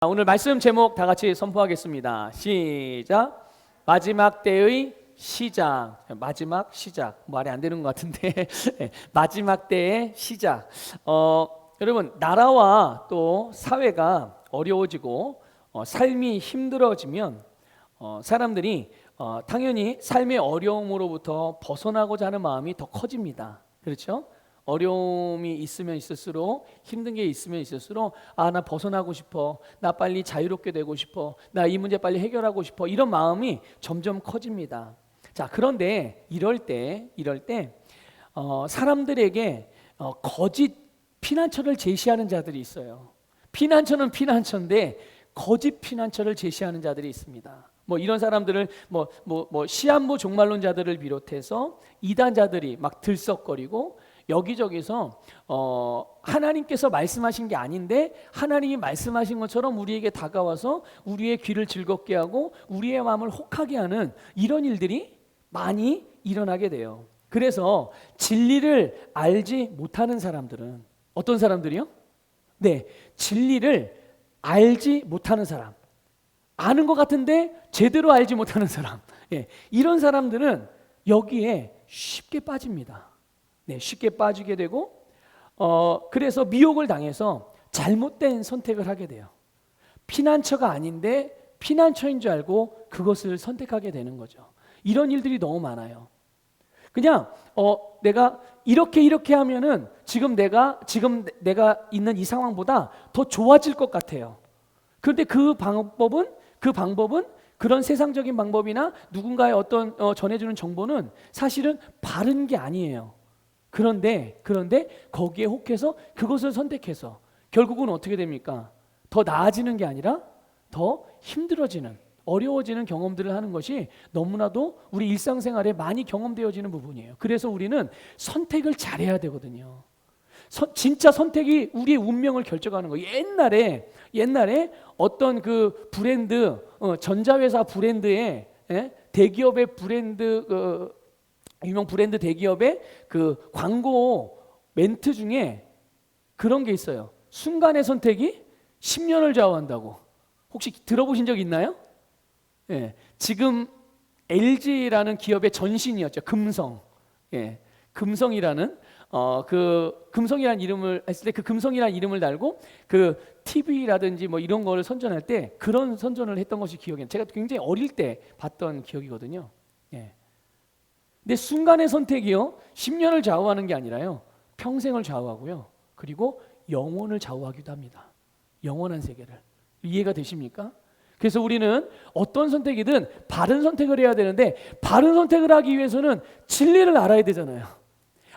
오늘 말씀 제목 다 같이 선포하겠습니다. 시작. 마지막 때의 시작. 마지막 시작. 말이 안 되는 것 같은데 마지막 때의 시작. 여러분, 나라와 또 사회가 어려워지고 삶이 힘들어지면 사람들이 당연히 삶의 어려움으로부터 벗어나고자 하는 마음이 더 커집니다. 그렇죠? 어려움이 있으면 있을수록, 힘든 게 있으면 있을수록, 나 벗어나고 싶어, 나 빨리 자유롭게 되고 싶어, 나 이 문제 빨리 해결하고 싶어, 이런 마음이 점점 커집니다. 자, 그런데 이럴 때 사람들에게 거짓 피난처를 제시하는 자들이 있어요. 피난처는 피난처인데 거짓 피난처를 제시하는 자들이 있습니다. 이런 사람들을 시한부 종말론자들을 비롯해서 이단자들이 막 들썩거리고 여기저기서 하나님께서 말씀하신 게 아닌데 하나님이 말씀하신 것처럼 우리에게 다가와서 우리의 귀를 즐겁게 하고 우리의 마음을 혹하게 하는 이런 일들이 많이 일어나게 돼요. 그래서 진리를 알지 못하는 사람들은 어떤 사람들이요? 네, 진리를 알지 못하는 사람, 아는 것 같은데 제대로 알지 못하는 사람, 이런 사람들은 여기에 쉽게 빠집니다. 네, 쉽게 빠지게 되고 그래서 미혹을 당해서 잘못된 선택을 하게 돼요. 피난처가 아닌데 피난처인 줄 알고 그것을 선택하게 되는 거죠. 이런 일들이 너무 많아요. 그냥 내가 이렇게 하면은 지금 내가 있는 이 상황보다 더 좋아질 것 같아요. 그런데 그 방법은 그런 세상적인 방법이나 누군가의 어떤 전해주는 정보는 사실은 바른 게 아니에요. 그런데 거기에 혹해서 그것을 선택해서 결국은 어떻게 됩니까? 더 나아지는 게 아니라 더 힘들어지는, 어려워지는 경험들을 하는 것이 너무나도 우리 일상생활에 많이 경험되어지는 부분이에요. 그래서 우리는 선택을 잘해야 되거든요. 진짜 선택이 우리의 운명을 결정하는 거예요. 옛날에 어떤 그 브랜드, 전자회사 브랜드의, 대기업의 브랜드, 유명 브랜드 대기업의 그 광고 멘트 중에 그런 게 있어요. 순간의 선택이 10년을 좌우한다고. 혹시 들어보신 적 있나요? 지금 LG라는 기업의 전신이었죠. 금성. 금성이라는 금성이라는 이름을 했을 때 그 금성이라는 이름을 달고 그 TV라든지 이런 거를 선전할 때 그런 선전을 했던 것이 기억이 나요. 제가 굉장히 어릴 때 봤던 기억이거든요. 근데 순간의 선택이요, 10년을 좌우하는 게 아니라요, 평생을 좌우하고요, 그리고 영혼을 좌우하기도 합니다. 영원한 세계를. 이해가 되십니까? 그래서 우리는 어떤 선택이든 바른 선택을 해야 되는데 바른 선택을 하기 위해서는 진리를 알아야 되잖아요.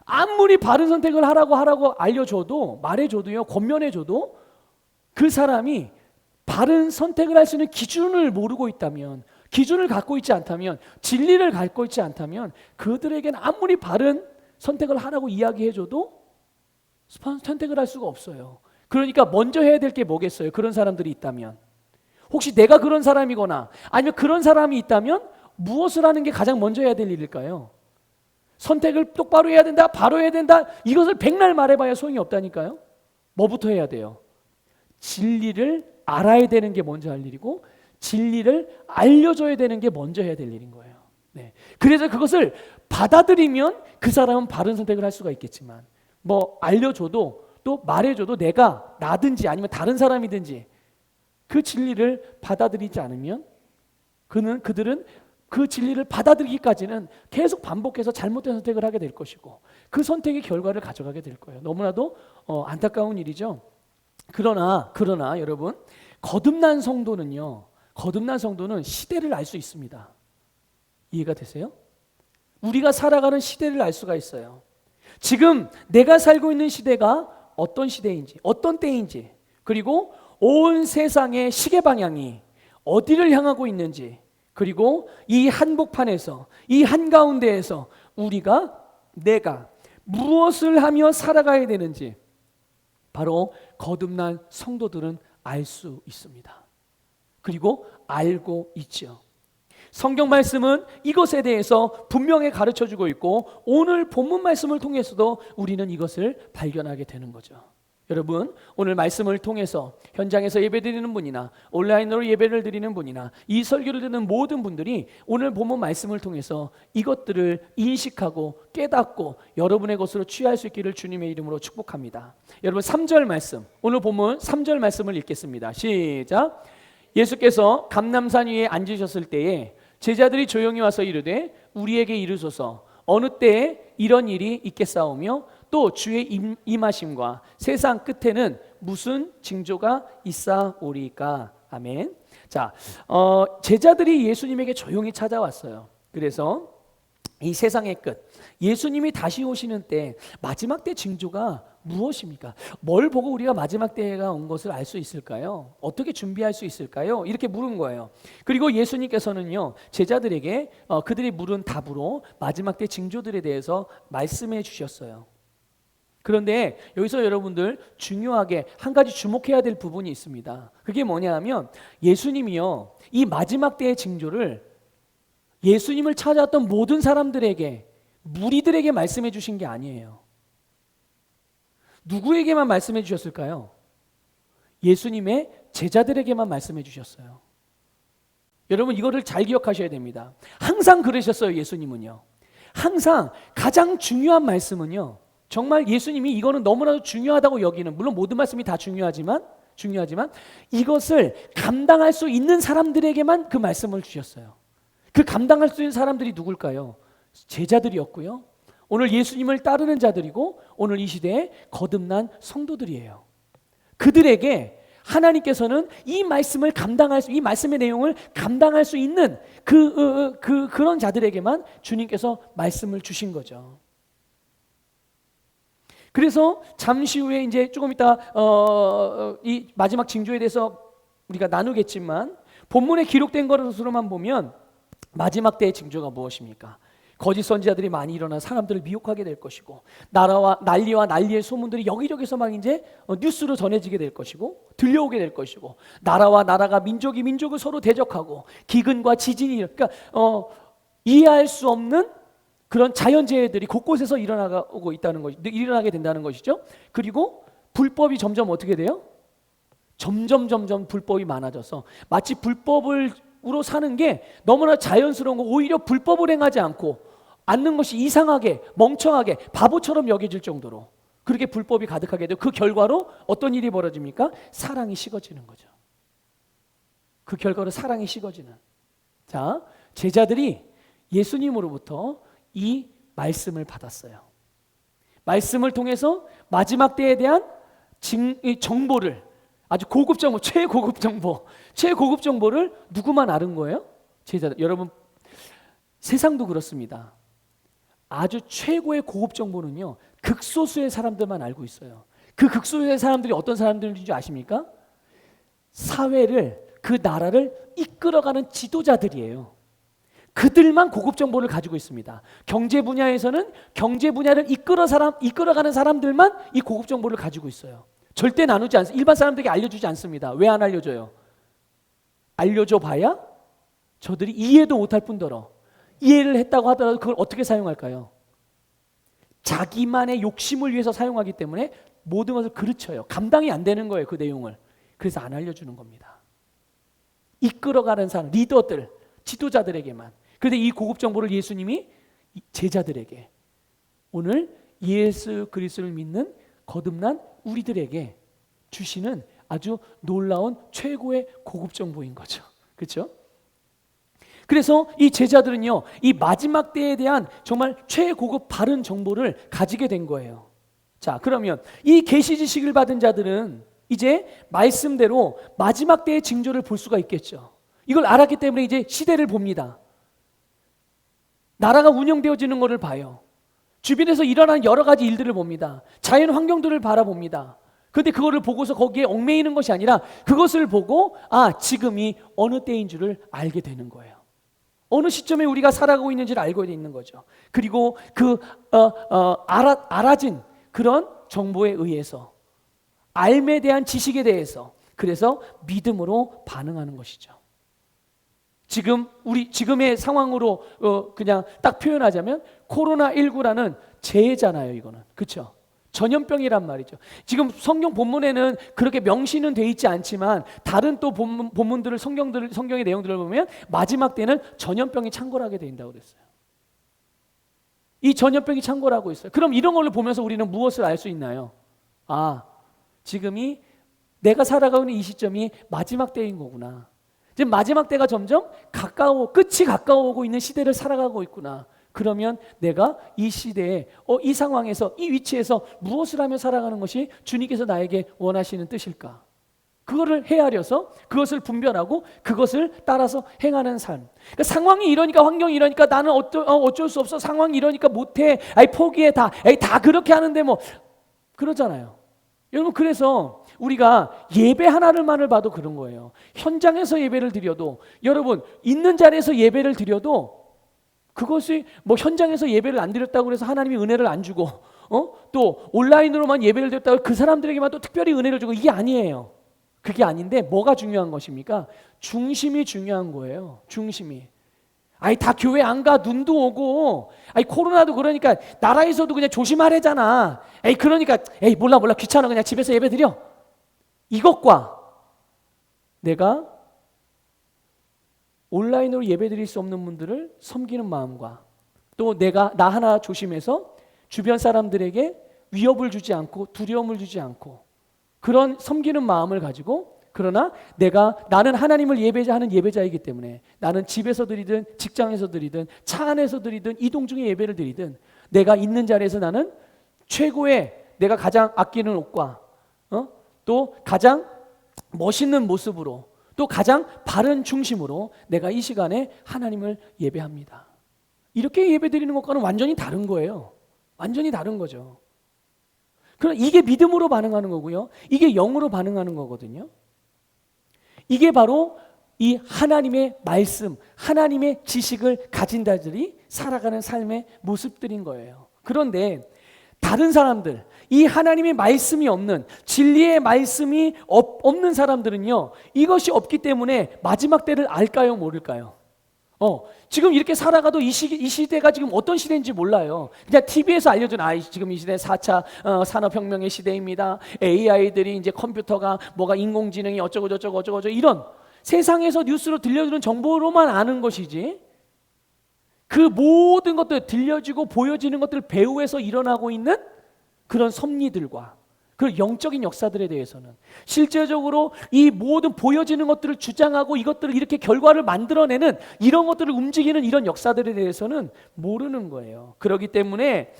아무리 바른 선택을 하라고 알려줘도, 말해줘도요, 권면해줘도 그 사람이 바른 선택을 할 수 있는 기준을 모르고 있다면, 기준을 갖고 있지 않다면, 진리를 갖고 있지 않다면 그들에게는 아무리 바른 선택을 하라고 이야기해줘도 선택을 할 수가 없어요. 그러니까 먼저 해야 될 게 뭐겠어요? 그런 사람들이 있다면, 혹시 내가 그런 사람이거나 아니면 그런 사람이 있다면 무엇을 하는 게 가장 먼저 해야 될 일일까요? 선택을 똑바로 해야 된다, 바로 해야 된다, 이것을 백날 말해봐야 소용이 없다니까요. 뭐부터 해야 돼요? 진리를 알아야 되는 게 먼저 할 일이고 진리를 알려줘야 되는 게 먼저 해야 될 일인 거예요. 그래서 그것을 받아들이면 그 사람은 바른 선택을 할 수가 있겠지만, 알려줘도 또 말해줘도 내가 나든지 아니면 다른 사람이든지 그 진리를 받아들이지 않으면 그들은 그 진리를 받아들이기까지는 계속 반복해서 잘못된 선택을 하게 될 것이고 그 선택의 결과를 가져가게 될 거예요. 너무나도 안타까운 일이죠. 그러나 여러분, 거듭난 성도는 시대를 알 수 있습니다. 이해가 되세요? 우리가 살아가는 시대를 알 수가 있어요. 지금 내가 살고 있는 시대가 어떤 시대인지, 어떤 때인지, 그리고 온 세상의 시계 방향이 어디를 향하고 있는지, 그리고 이 한복판에서, 이 한가운데에서 내가 무엇을 하며 살아가야 되는지 바로 거듭난 성도들은 알 수 있습니다. 그리고 알고 있죠. 성경 말씀은 이것에 대해서 분명히 가르쳐주고 있고 오늘 본문 말씀을 통해서도 우리는 이것을 발견하게 되는 거죠. 여러분, 오늘 말씀을 통해서 현장에서 예배드리는 분이나 온라인으로 예배를 드리는 분이나 이 설교를 듣는 모든 분들이 오늘 본문 말씀을 통해서 이것들을 인식하고 깨닫고 여러분의 것으로 취할 수 있기를 주님의 이름으로 축복합니다. 여러분, 3절 말씀, 오늘 본문 3절 말씀을 읽겠습니다. 시작. 예수께서 감람산 위에 앉으셨을 때에 제자들이 조용히 와서 이르되 우리에게 이르소서 어느 때에 이런 일이 있겠사오며 또 주의 임하심과 세상 끝에는 무슨 징조가 있사오리까. 아멘. 자, 제자들이 예수님에게 조용히 찾아왔어요. 그래서 이 세상의 끝, 예수님이 다시 오시는 때 마지막 때 징조가 무엇입니까? 뭘 보고 우리가 마지막 때가 온 것을 알 수 있을까요? 어떻게 준비할 수 있을까요? 이렇게 물은 거예요. 그리고 예수님께서는요, 제자들에게 그들이 물은 답으로 마지막 때 징조들에 대해서 말씀해 주셨어요. 그런데 여기서 여러분들 중요하게 한 가지 주목해야 될 부분이 있습니다. 그게 뭐냐 하면 예수님이요, 이 마지막 때의 징조를 예수님을 찾아왔던 모든 사람들에게, 무리들에게 말씀해 주신 게 아니에요. 누구에게만 말씀해 주셨을까요? 예수님의 제자들에게만 말씀해 주셨어요. 여러분, 이거를 잘 기억하셔야 됩니다. 항상 그러셨어요. 예수님은요, 항상 가장 중요한 말씀은요, 정말 예수님이 이거는 너무나도 중요하다고 여기는, 물론 모든 말씀이 다 중요하지만 이것을 감당할 수 있는 사람들에게만 그 말씀을 주셨어요. 그 감당할 수 있는 사람들이 누굴까요? 제자들이었고요, 오늘 예수님을 따르는 자들이고 오늘 이 시대에 거듭난 성도들이에요. 그들에게 하나님께서는 이 말씀을 감당할 수, 이 말씀의 내용을 감당할 수 있는 그런 자들에게만 주님께서 말씀을 주신 거죠. 그래서 잠시 후에 이제 조금 이따 이 마지막 징조에 대해서 우리가 나누겠지만 본문에 기록된 것으로만 보면 마지막 때의 징조가 무엇입니까? 거짓 선지자들이 많이 일어나 사람들을 미혹하게 될 것이고, 난리와 난리의 소문들이 여기저기서 막 이제 뉴스로 전해지게 될 것이고, 들려오게 될 것이고, 나라와 나라가 민족이 민족을 서로 대적하고, 기근과 지진이, 그러니까 이해할 수 없는 그런 자연재해들이 곳곳에서 일어나게 된다는 것이죠. 그리고 불법이 점점 어떻게 돼요? 점점 불법이 많아져서 마치 불법으로 사는 게 너무나 자연스러운 거, 오히려 불법을 행하지 않는 것이 이상하게, 멍청하게, 바보처럼 여겨질 정도로 그렇게 불법이 가득하게 되고, 그 결과로 어떤 일이 벌어집니까? 사랑이 식어지는 거죠. 그 결과로 사랑이 식어지는. 자, 제자들이 예수님으로부터 이 말씀을 받았어요. 말씀을 통해서 마지막 때에 대한 정보를, 아주 고급 정보, 최고급 정보를 누구만 아는 거예요? 제자들. 여러분, 세상도 그렇습니다. 아주 최고의 고급 정보는요, 극소수의 사람들만 알고 있어요. 그 극소수의 사람들이 어떤 사람들인지 아십니까? 사회를, 그 나라를 이끌어가는 지도자들이에요. 그들만 고급 정보를 가지고 있습니다. 경제 분야에서는 경제 분야를 이끌어가는 사람들만 이 고급 정보를 가지고 있어요. 절대 나누지 않습니다. 일반 사람들에게 알려주지 않습니다. 왜 안 알려줘요? 알려줘 봐야 저들이 이해도 못할 뿐더러, 이해를 했다고 하더라도 그걸 어떻게 사용할까요? 자기만의 욕심을 위해서 사용하기 때문에 모든 것을 그르쳐요. 감당이 안 되는 거예요, 그 내용을. 그래서 안 알려주는 겁니다. 이끌어가는 사람, 리더들, 지도자들에게만. 그런데 이 고급 정보를 예수님이 제자들에게, 오늘 예수 그리스도를 믿는 거듭난 우리들에게 주시는 아주 놀라운 최고의 고급 정보인 거죠. 그렇죠? 그래서 이 제자들은요, 이 마지막 때에 대한 정말 최고급 바른 정보를 가지게 된 거예요. 자, 그러면 이 계시 지식을 받은 자들은 이제 말씀대로 마지막 때의 징조를 볼 수가 있겠죠. 이걸 알았기 때문에 이제 시대를 봅니다. 나라가 운영되어지는 것을 봐요. 주변에서 일어나는 여러 가지 일들을 봅니다. 자연 환경들을 바라봅니다. 그런데 그거를 보고서 거기에 얽매이는 것이 아니라 그것을 보고 지금이 어느 때인 줄을 알게 되는 거예요. 어느 시점에 우리가 살아가고 있는지를 알고 있는 거죠. 그리고 알아진 그런 정보에 의해서, 알에 대한 지식에 대해서, 그래서 믿음으로 반응하는 것이죠. 지금의 상황으로 그냥 딱 표현하자면 코로나19라는 재해잖아요, 이거는. 그렇죠? 전염병이란 말이죠. 지금 성경 본문에는 그렇게 명시는 돼 있지 않지만 다른 또 본문들을 성경의 내용들을 보면 마지막 때는 전염병이 창궐하게 된다고 그랬어요. 이 전염병이 창궐하고 있어요. 그럼 이런 걸로 보면서 우리는 무엇을 알 수 있나요? 아, 지금이 내가 살아가고 있는 이 시점이 마지막 때인 거구나. 지금 마지막 때가 점점 끝이 가까워오고 있는 시대를 살아가고 있구나. 그러면 내가 이 시대에 이 상황에서 이 위치에서 무엇을 하며 살아가는 것이 주님께서 나에게 원하시는 뜻일까? 그거를 헤아려서 그것을 분별하고 그것을 따라서 행하는 삶. 그러니까 상황이 이러니까 환경이 이러니까 나는 어쩔 수 없어. 상황이 이러니까 못해. 포기해 다. 다 그렇게 하는데 뭐 그러잖아요. 여러분 그래서 우리가 예배 하나만을 봐도 그런 거예요. 현장에서 예배를 드려도 여러분 있는 자리에서 예배를 드려도 그것이 뭐 현장에서 예배를 안 드렸다고 해서 하나님이 은혜를 안 주고 또 온라인으로만 예배를 드렸다고 그 사람들에게만 또 특별히 은혜를 주고 이게 아니에요. 그게 아닌데 뭐가 중요한 것입니까? 중심이 중요한 거예요. 중심이. 다 교회 안 가. 눈도 오고. 코로나도 그러니까 나라에서도 그냥 조심하래잖아. 그러니까 몰라 귀찮아. 그냥 집에서 예배 드려. 이것과 내가 온라인으로 예배드릴 수 없는 분들을 섬기는 마음과 또 나 하나 조심해서 주변 사람들에게 위협을 주지 않고 두려움을 주지 않고 그런 섬기는 마음을 가지고 그러나 나는 하나님을 예배하는 예배자이기 때문에 나는 집에서 드리든 직장에서 드리든 차 안에서 드리든 이동 중에 예배를 드리든 내가 있는 자리에서 나는 최고의 내가 가장 아끼는 옷과 또 가장 멋있는 모습으로 또 가장 바른 중심으로 내가 이 시간에 하나님을 예배합니다. 이렇게 예배드리는 것과는 완전히 다른 거예요. 완전히 다른 거죠. 그럼 이게 믿음으로 반응하는 거고요. 이게 영으로 반응하는 거거든요. 이게 바로 이 하나님의 말씀, 하나님의 지식을 가진 자들이 살아가는 삶의 모습들인 거예요. 그런데 다른 사람들, 이 하나님의 말씀이 없는 진리의 말씀이 없는 사람들은요, 이것이 없기 때문에 마지막 때를 알까요, 모를까요? 지금 이렇게 살아가도 이 시대가 지금 어떤 시대인지 몰라요. 그냥 TV에서 알려준 지금 이 시대 4차 산업혁명의 시대입니다. AI들이 이제 컴퓨터가 뭐가 인공지능이 어쩌고 이런 세상에서 뉴스로 들려주는 정보로만 아는 것이지 그 모든 것들 들려지고 보여지는 것들 배후에서 일어나고 있는 그런 섭리들과 그 영적인 역사들에 대해서는 실제적으로 이 모든 보여지는 것들을 주장하고 이것들을 이렇게 결과를 만들어내는 이런 것들을 움직이는 이런 역사들에 대해서는 모르는 거예요. 그렇기 때문에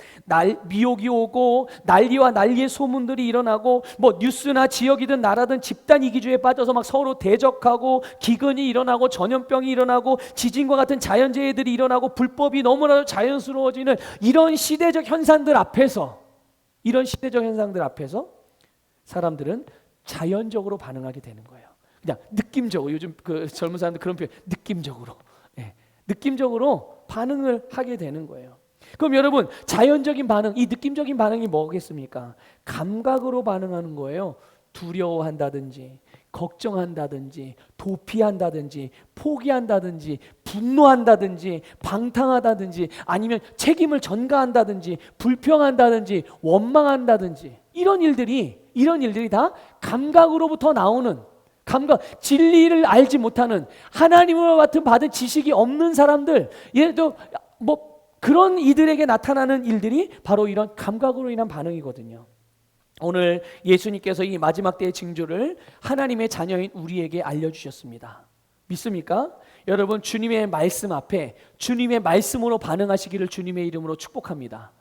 미혹이 오고 난리와 난리의 소문들이 일어나고 뭐 뉴스나 지역이든 나라든 집단 이기주의에 빠져서 막 서로 대적하고 기근이 일어나고 전염병이 일어나고 지진과 같은 자연재해들이 일어나고 불법이 너무나도 자연스러워지는 이런 시대적 현상들 앞에서 사람들은 자연적으로 반응하게 되는 거예요. 그냥 느낌적으로, 요즘 그 젊은 사람들 그런 표현, 느낌적으로 반응을 하게 되는 거예요. 그럼 여러분, 자연적인 반응, 이 느낌적인 반응이 뭐겠습니까? 감각으로 반응하는 거예요. 두려워한다든지 걱정한다든지 도피한다든지 포기한다든지 분노한다든지 방탕하다든지 아니면 책임을 전가한다든지 불평한다든지 원망한다든지 이런 일들이 다 감각으로부터 나오는 진리를 알지 못하는 하나님으로부터 받은 지식이 없는 사람들, 예를 들어 그런 이들에게 나타나는 일들이 바로 이런 감각으로 인한 반응이거든요. 오늘 예수님께서 이 마지막 때의 징조를 하나님의 자녀인 우리에게 알려주셨습니다. 믿습니까? 여러분, 주님의 말씀 앞에 주님의 말씀으로 반응하시기를 주님의 이름으로 축복합니다.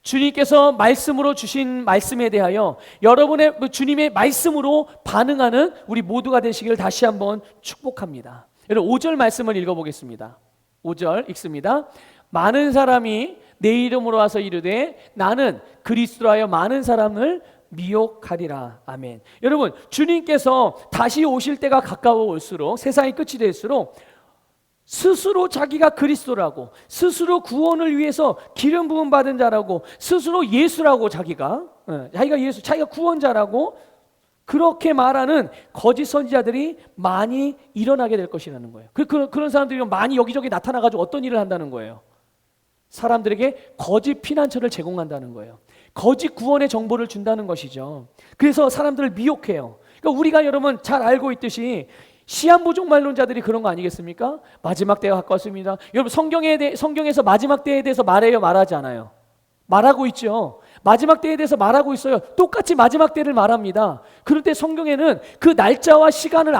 주님께서 말씀으로 주신 말씀에 대하여 여러분의 주님의 말씀으로 반응하는 우리 모두가 되시기를 다시 한번 축복합니다. 여러분, 5절 말씀을 읽어보겠습니다. 5절 읽습니다. 많은 사람이 내 이름으로 와서 이르되 나는 그리스도로 하여 많은 사람을 미혹하리라. 아멘. 여러분, 주님께서 다시 오실 때가 가까워 올수록, 세상이 끝이 될수록 스스로 자기가 그리스도라고, 스스로 구원을 위해서 기름 부음 받은 자라고, 스스로 예수라고 자기가 예수, 자기가 구원자라고 그렇게 말하는 거짓 선지자들이 많이 일어나게 될 것이라는 거예요. 그런 사람들이 많이 여기저기 나타나가지고 어떤 일을 한다는 거예요? 사람들에게 거짓 피난처를 제공한다는 거예요. 거짓 구원의 정보를 준다는 것이죠. 그래서 사람들을 미혹해요. 그러니까 우리가 여러분 잘 알고 있듯이 시한부족말론자들이 그런 거 아니겠습니까? 마지막 때가 가까웠습니다. 여러분 성경에서 마지막 때에 대해서 말해요, 말하지 않아요? 말하고 있죠. 마지막 때에 대해서 말하고 있어요. 똑같이 마지막 때를 말합니다. 그럴 때 성경에는 그 날짜와 시간이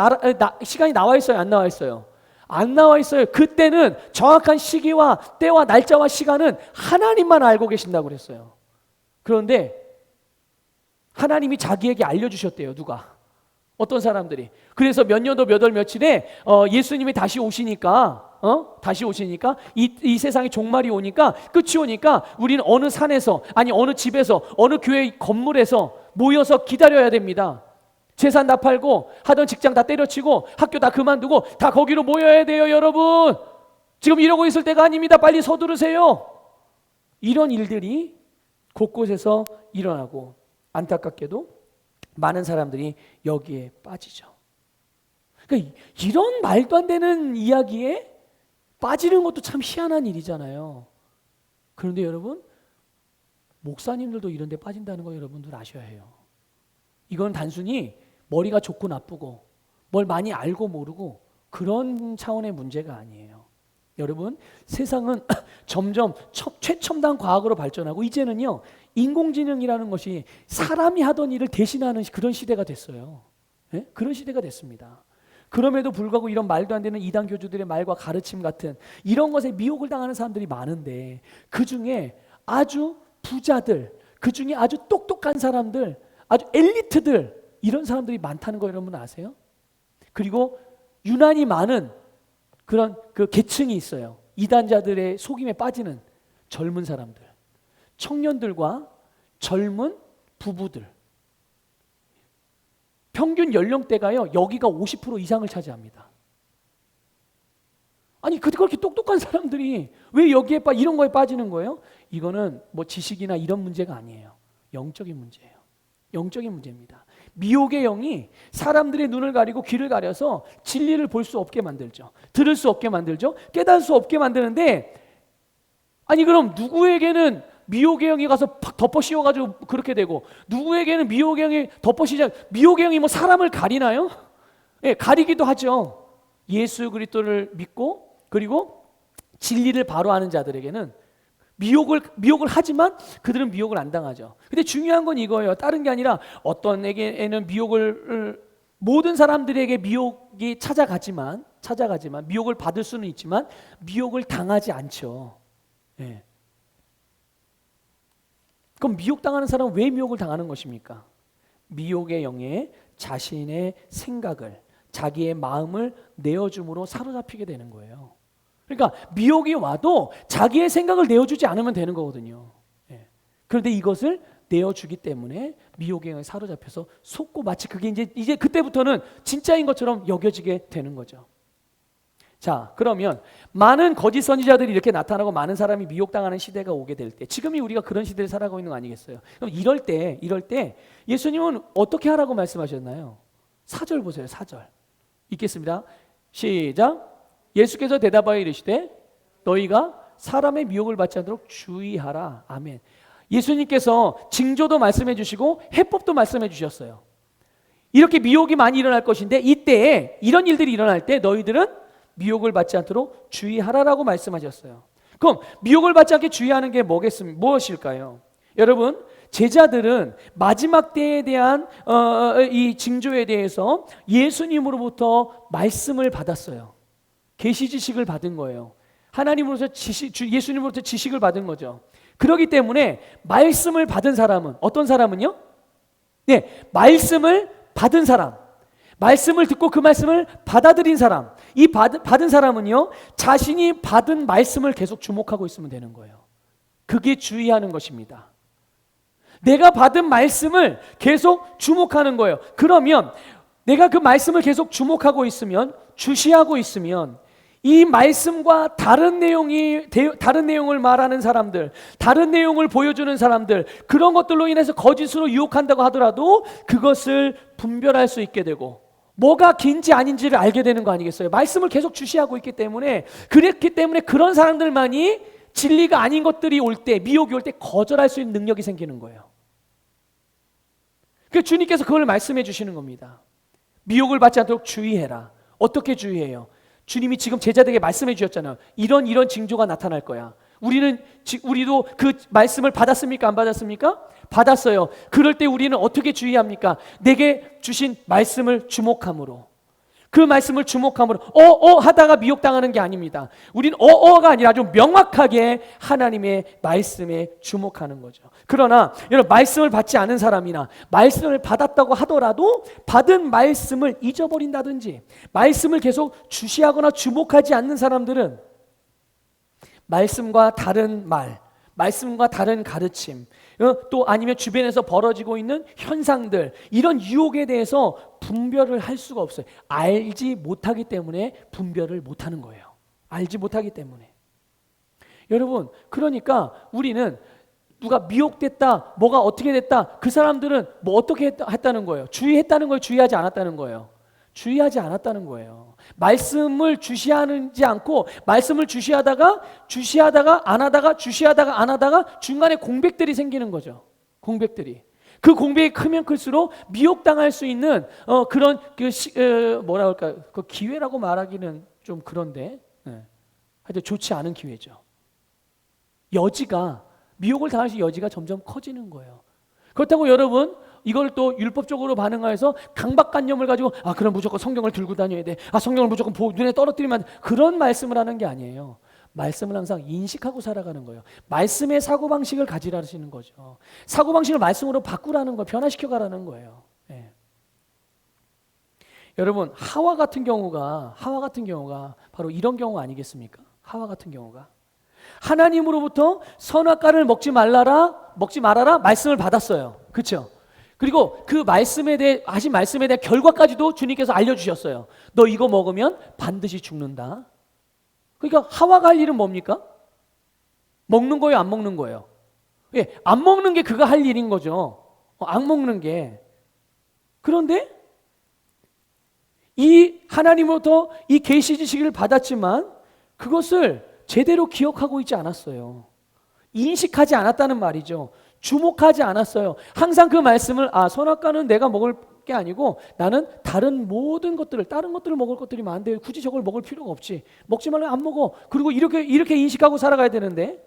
나와 있어요, 안 나와 있어요? 안 나와 있어요. 그때는 정확한 시기와 때와 날짜와 시간은 하나님만 알고 계신다고 그랬어요. 그런데 하나님이 자기에게 알려주셨대요. 누가? 어떤 사람들이. 그래서 몇 년도 몇 월 며칠에 예수님이 다시 오시니까 이 세상에 종말이 오니까, 끝이 오니까 우리는 어느 산에서, 아니 어느 집에서, 어느 교회 건물에서 모여서 기다려야 됩니다. 재산 다 팔고 하던 직장 다 때려치고 학교 다 그만두고 다 거기로 모여야 돼요. 여러분 지금 이러고 있을 때가 아닙니다. 빨리 서두르세요. 이런 일들이 곳곳에서 일어나고, 안타깝게도 많은 사람들이 여기에 빠지죠. 그러니까 이런 말도 안 되는 이야기에 빠지는 것도 참 희한한 일이잖아요. 그런데 여러분, 목사님들도 이런 데 빠진다는 거 여러분들 아셔야 해요. 이건 단순히 머리가 좋고 나쁘고 뭘 많이 알고 모르고 그런 차원의 문제가 아니에요. 여러분, 세상은 점점 최첨단 과학으로 발전하고 이제는요, 인공지능이라는 것이 사람이 하던 일을 대신하는 그런 시대가 됐어요. 네? 그런 시대가 됐습니다. 그럼에도 불구하고 이런 말도 안 되는 이단 교주들의 말과 가르침 같은 이런 것에 미혹을 당하는 사람들이 많은데, 그 중에 아주 부자들, 그 중에 아주 똑똑한 사람들, 아주 엘리트들, 이런 사람들이 많다는 거 여러분 아세요? 그리고 유난히 많은 그런 그 계층이 있어요. 이단자들의 속임에 빠지는 젊은 사람들, 청년들과 젊은 부부들. 평균 연령대가요, 여기가 50% 이상을 차지합니다. 아니 그렇게 똑똑한 사람들이 왜 여기에 이런 거에 빠지는 거예요? 이거는 뭐 지식이나 이런 문제가 아니에요. 영적인 문제예요. 영적인 문제입니다. 미혹의 영이 사람들의 눈을 가리고 귀를 가려서 진리를 볼 수 없게 만들죠. 들을 수 없게 만들죠. 깨달을 수 없게 만드는데, 아니 그럼 누구에게는 미혹의 영이 가서 팍 덮어 씌워가지고 그렇게 되고, 누구에게는 미혹의 영이 덮어 씌워, 미혹의 영이 뭐 사람을 가리나요? 예, 가리기도 하죠. 예수 그리스도를 믿고 그리고 진리를 바로 아는 자들에게는 미혹을 하지만 그들은 미혹을 안 당하죠. 근데 중요한 건 이거예요. 다른 게 아니라 어떤에게는 모든 사람들에게 미혹이 찾아가지만 미혹을 받을 수는 있지만 미혹을 당하지 않죠. 예. 그럼 미혹당하는 사람은 왜 미혹을 당하는 것입니까? 미혹의 영에 자신의 생각을, 자기의 마음을 내어줌으로 사로잡히게 되는 거예요. 그러니까 미혹이 와도 자기의 생각을 내어주지 않으면 되는 거거든요. 예. 그런데 이것을 내어주기 때문에 미혹의 영에 사로잡혀서 속고, 마치 그게 이제 그때부터는 진짜인 것처럼 여겨지게 되는 거죠. 자, 그러면 많은 거짓 선지자들이 이렇게 나타나고 많은 사람이 미혹당하는 시대가 오게 될 때, 지금이 우리가 그런 시대를 살아가고 있는 거 아니겠어요? 그럼 이럴 때 예수님은 어떻게 하라고 말씀하셨나요? 4절 보세요. 4절 읽겠습니다. 시작. 예수께서 대답하여 이르시되 너희가 사람의 미혹을 받지 않도록 주의하라. 아멘. 예수님께서 징조도 말씀해 주시고 해법도 말씀해 주셨어요. 이렇게 미혹이 많이 일어날 것인데, 이때에 이런 일들이 일어날 때 너희들은 미혹을 받지 않도록 주의하라라고 말씀하셨어요. 그럼 미혹을 받지 않게 주의하는 게 무엇일까요? 여러분, 제자들은 마지막 때에 대한 이 징조에 대해서 예수님으로부터 말씀을 받았어요. 계시 지식을 받은 거예요. 하나님으로부터 예수님으로부터 지식을 받은 거죠. 그렇기 때문에 말씀을 받은 사람은 어떤 사람은요? 네, 말씀을 받은 사람, 말씀을 듣고 그 말씀을 받아들인 사람, 이 받은 사람은요, 자신이 받은 말씀을 계속 주목하고 있으면 되는 거예요. 그게 주의하는 것입니다. 내가 받은 말씀을 계속 주목하는 거예요. 그러면 내가 그 말씀을 계속 주목하고 있으면, 주시하고 있으면, 이 말씀과 다른 내용을 말하는 사람들, 다른 내용을 보여주는 사람들, 그런 것들로 인해서 거짓으로 유혹한다고 하더라도 그것을 분별할 수 있게 되고, 뭐가 긴지 아닌지를 알게 되는 거 아니겠어요? 말씀을 계속 주시하고 있기 때문에, 그렇기 때문에 그런 사람들만이 진리가 아닌 것들이 올 때, 미혹이 올 때 거절할 수 있는 능력이 생기는 거예요. 그 주님께서 그걸 말씀해 주시는 겁니다. 미혹을 받지 않도록 주의해라. 어떻게 주의해요? 주님이 지금 제자들에게 말씀해 주셨잖아요. 이런 징조가 나타날 거야. 우리도 그 말씀을 받았습니까? 안 받았습니까? 받았어요. 그럴 때 우리는 어떻게 주의합니까? 내게 주신 말씀을 주목함으로. 그 말씀을 주목함으로 하다가 미혹당하는 게 아닙니다. 우리는 가 아니라 아주 명확하게 하나님의 말씀에 주목하는 거죠. 그러나 여러분, 말씀을 받지 않은 사람이나 말씀을 받았다고 하더라도 받은 말씀을 잊어버린다든지 말씀을 계속 주시하거나 주목하지 않는 사람들은 말씀과 다른 말, 말씀과 다른 가르침, 또 아니면 주변에서 벌어지고 있는 현상들, 이런 유혹에 대해서 분별을 할 수가 없어요. 알지 못하기 때문에 분별을 못하는 거예요. 알지 못하기 때문에. 여러분, 그러니까 우리는 누가 미혹됐다, 뭐가 어떻게 됐다, 그 사람들은 뭐 어떻게 했다는 거예요? 주의했다는 거예요? 주의하지 않았다는 거예요? 주의하지 않았다는 거예요. 말씀을 주시하지 않고 말씀을 주시하다가 안 하다가 주시하다가 안 하다가 중간에 공백들이 생기는 거죠. 공백들이. 그 공백이 크면 클수록 미혹당할 수 있는 그런 뭐라 할까, 그 기회라고 말하기는 좀 그런데, 하여튼 좋지 않은 기회죠. 여지가, 미혹을 당할 수 있는 여지가 점점 커지는 거예요. 그렇다고 여러분, 이걸 또 율법적으로 반응해서 강박관념을 가지고 그럼 무조건 성경을 들고 다녀야 돼. 성경을 무조건 눈에 떨어뜨리면 안 돼. 그런 말씀을 하는 게 아니에요. 말씀을 항상 인식하고 살아가는 거예요. 말씀의 사고방식을 가지라시는 거죠. 사고방식을 말씀으로 바꾸라는 거예요. 변화시켜가라는 거예요. 네. 여러분, 하와 같은 경우가 바로 이런 경우 아니겠습니까? 하와 같은 경우가 하나님으로부터 선악과를 먹지 말아라 말씀을 받았어요. 그렇죠? 그리고 그 말씀에 대해 하신 말씀에 대한 결과까지도 주님께서 알려주셨어요. 너 이거 먹으면 반드시 죽는다. 그러니까 하와가 할 일은 뭡니까? 먹는 거예요, 안 먹는 거예요? 예, 안 먹는 게 그가 할 일인 거죠. 안 먹는 게. 그런데 이 하나님으로부터 이 계시 지식을 받았지만 그것을 제대로 기억하고 있지 않았어요. 인식하지 않았다는 말이죠. 주목하지 않았어요. 항상 그 말씀을 선악과는 내가 먹을 게 아니고 나는 다른 모든 것들을, 다른 것들을 먹을 것들이 많은데 굳이 저걸 먹을 필요가 없지. 먹지 말라면 안 먹어. 그리고 이렇게 인식하고 살아가야 되는데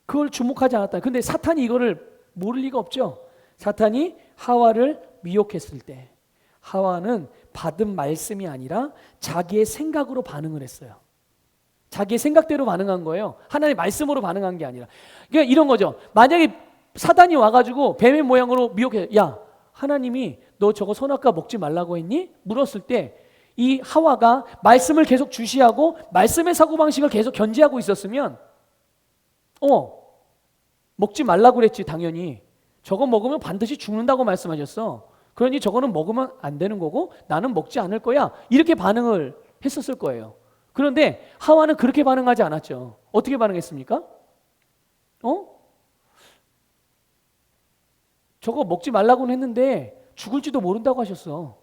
그걸 주목하지 않았다. 근데 사탄이 이거를 모를 리가 없죠. 사탄이 하와를 미혹했을 때 하와는 받은 말씀이 아니라 자기의 생각으로 반응을 했어요. 자기의 생각대로 반응한 거예요. 하나님의 말씀으로 반응한 게 아니라. 그러니까 이런 거죠. 만약에 사단이 와가지고 뱀의 모양으로 미혹해, 야, 하나님이 너 저거 선악과 먹지 말라고 했니? 물었을 때 이 하와가 말씀을 계속 주시하고 말씀의 사고방식을 계속 견지하고 있었으면 먹지 말라고 그랬지. 당연히 저거 먹으면 반드시 죽는다고 말씀하셨어. 그러니 저거는 먹으면 안 되는 거고 나는 먹지 않을 거야. 이렇게 반응을 했었을 거예요. 그런데 하와는 그렇게 반응하지 않았죠. 어떻게 반응했습니까? 저거 먹지 말라고는 했는데 죽을지도 모른다고 하셨어.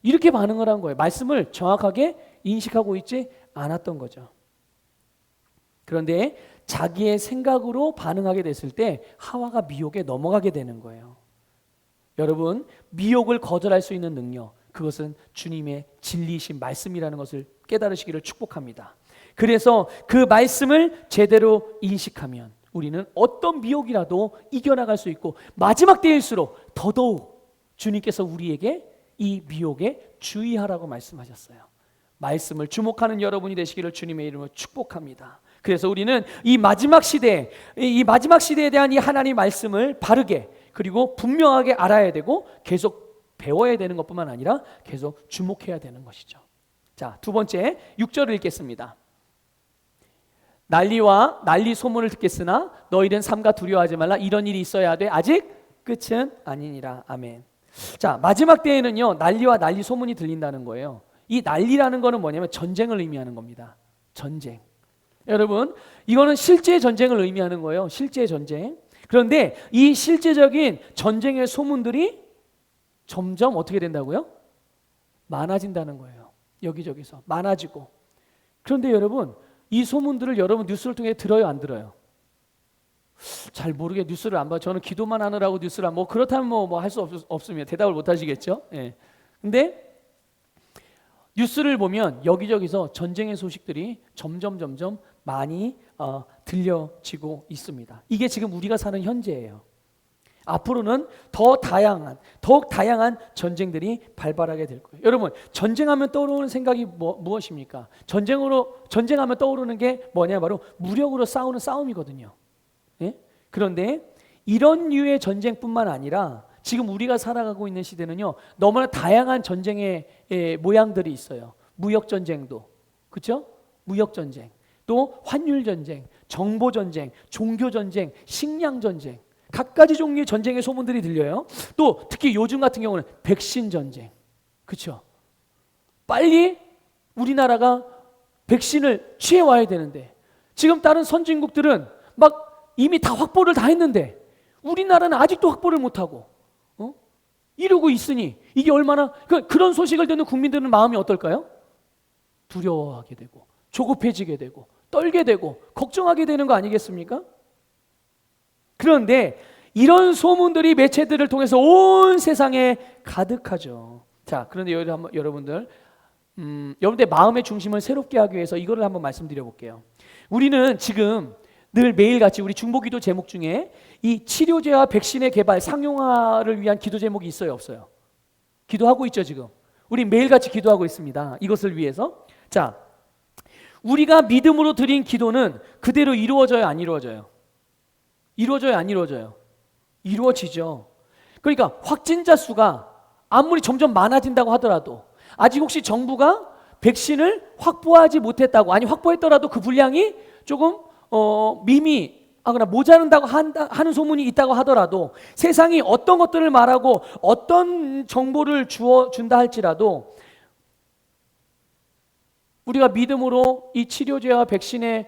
이렇게 반응을 한 거예요. 말씀을 정확하게 인식하고 있지 않았던 거죠. 그런데 자기의 생각으로 반응하게 됐을 때 하와가 미혹에 넘어가게 되는 거예요. 여러분, 미혹을 거절할 수 있는 능력, 그것은 주님의 진리이신 말씀이라는 것을 깨달으시기를 축복합니다. 그래서 그 말씀을 제대로 인식하면 우리는 어떤 미혹이라도 이겨나갈 수 있고 마지막 때일수록 더더욱 주님께서 우리에게 이 미혹에 주의하라고 말씀하셨어요. 말씀을 주목하는 여러분이 되시기를 주님의 이름으로 축복합니다. 그래서 우리는 이 마지막 시대에 대한 이 하나님의 말씀을 바르게 그리고 분명하게 알아야 되고 계속 배워야 되는 것뿐만 아니라 계속 주목해야 되는 것이죠. 자, 두 번째 6절을 읽겠습니다. 난리 소문을 듣겠으나 너희는 삼가 두려워하지 말라. 이런 일이 있어야 돼. 아직 끝은 아니니라. 아멘. 자, 마지막 때에는요, 난리 소문이 들린다는 거예요. 이 난리라는 거는 뭐냐면 전쟁을 의미하는 겁니다. 전쟁. 여러분, 이거는 실제 전쟁을 의미하는 거예요. 실제 전쟁. 그런데 이 실제적인 전쟁의 소문들이 점점 어떻게 된다고요? 많아진다는 거예요. 여기저기서 많아지고. 그런데 여러분, 이 소문들을 여러분 뉴스를 통해 들어요, 안 들어요? 잘 모르게 뉴스를 안 봐. 저는 기도만 하느라고 뉴스를 뭐 그렇다면 뭐 할 수 없습니다. 대답을 못 하시겠죠? 예. 근데 뉴스를 보면 여기저기서 전쟁의 소식들이 점점 많이 들려지고 있습니다. 이게 지금 우리가 사는 현재예요. 앞으로는 더욱 다양한 전쟁들이 발발하게 될 거예요. 여러분, 전쟁하면 떠오르는 생각이 무엇입니까? 전쟁하면 떠오르는 게 뭐냐? 바로 무력으로 싸우는 싸움이거든요. 예? 그런데 이런 류의 전쟁뿐만 아니라 지금 우리가 살아가고 있는 시대는요, 너무나 다양한 전쟁의 모양들이 있어요. 무역 전쟁도, 그렇죠? 무역 전쟁, 또 환율 전쟁, 정보 전쟁, 종교 전쟁, 식량 전쟁, 각가지 종류의 전쟁의 소문들이 들려요. 또 특히 요즘 같은 경우는 백신 전쟁, 그렇죠? 빨리 우리나라가 백신을 취해 와야 되는데 지금 다른 선진국들은 막 이미 다 확보를 다 했는데 우리나라는 아직도 확보를 못 하고 이러고 있으니 이게 얼마나 그런 소식을 듣는 국민들은 마음이 어떨까요? 두려워하게 되고 조급해지게 되고 떨게 되고 걱정하게 되는 거 아니겠습니까? 그런데 이런 소문들이 매체들을 통해서 온 세상에 가득하죠. 자, 그런데 여러분들 마음의 중심을 새롭게 하기 위해서 이거를 한번 말씀드려 볼게요. 우리는 지금 늘 매일같이 우리 중보기도 제목 중에 이 치료제와 백신의 개발 상용화를 위한 기도 제목이 있어요, 없어요? 기도하고 있죠. 지금 우리 매일같이 기도하고 있습니다. 이것을 위해서. 자, 우리가 믿음으로 드린 기도는 그대로 이루어져요, 안 이루어져요? 이루어져요, 안 이루어져요? 이루어지죠. 그러니까 확진자 수가 아무리 점점 많아진다고 하더라도 아직 혹시 정부가 백신을 확보하지 못했다고, 아니 확보했더라도 그 분량이 조금 미미하거나 모자른다고 하는 소문이 있다고 하더라도, 세상이 어떤 것들을 말하고 어떤 정보를 준다 할지라도 우리가 믿음으로 이 치료제와 백신의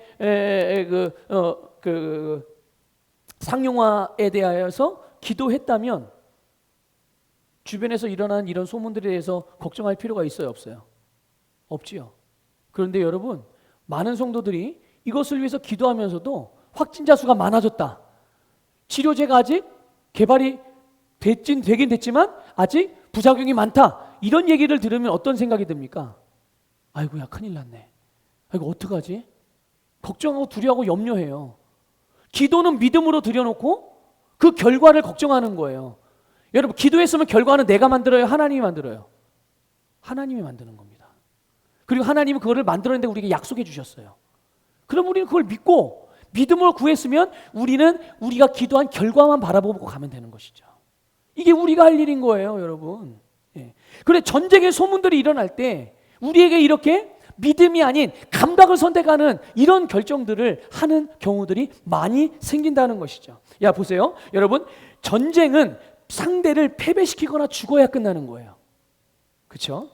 상용화에 대하여서 기도했다면 주변에서 일어나는 이런 소문들에 대해서 걱정할 필요가 있어요, 없어요? 없지요. 그런데 여러분, 많은 성도들이 이것을 위해서 기도하면서도 확진자 수가 많아졌다, 치료제가 아직 개발이 되긴 됐지만 아직 부작용이 많다, 이런 얘기를 들으면 어떤 생각이 듭니까? 아이고야, 큰일 났네. 아이고, 어떡하지? 걱정하고 두려워하고 염려해요. 기도는 믿음으로 드려놓고 그 결과를 걱정하는 거예요. 여러분, 기도했으면 결과는 내가 만들어요, 하나님이 만들어요? 하나님이 만드는 겁니다. 그리고 하나님은 그거를 만들어내는데 우리에게 약속해 주셨어요. 그럼 우리는 그걸 믿고 믿음으로 구했으면 우리는 우리가 기도한 결과만 바라보고 가면 되는 것이죠. 이게 우리가 할 일인 거예요, 여러분. 예. 그런데 전쟁의 소문들이 일어날 때 우리에게 이렇게 믿음이 아닌 감각을 선택하는 이런 결정들을 하는 경우들이 많이 생긴다는 것이죠. 야, 보세요. 여러분, 전쟁은 상대를 패배시키거나 죽어야 끝나는 거예요. 그렇죠?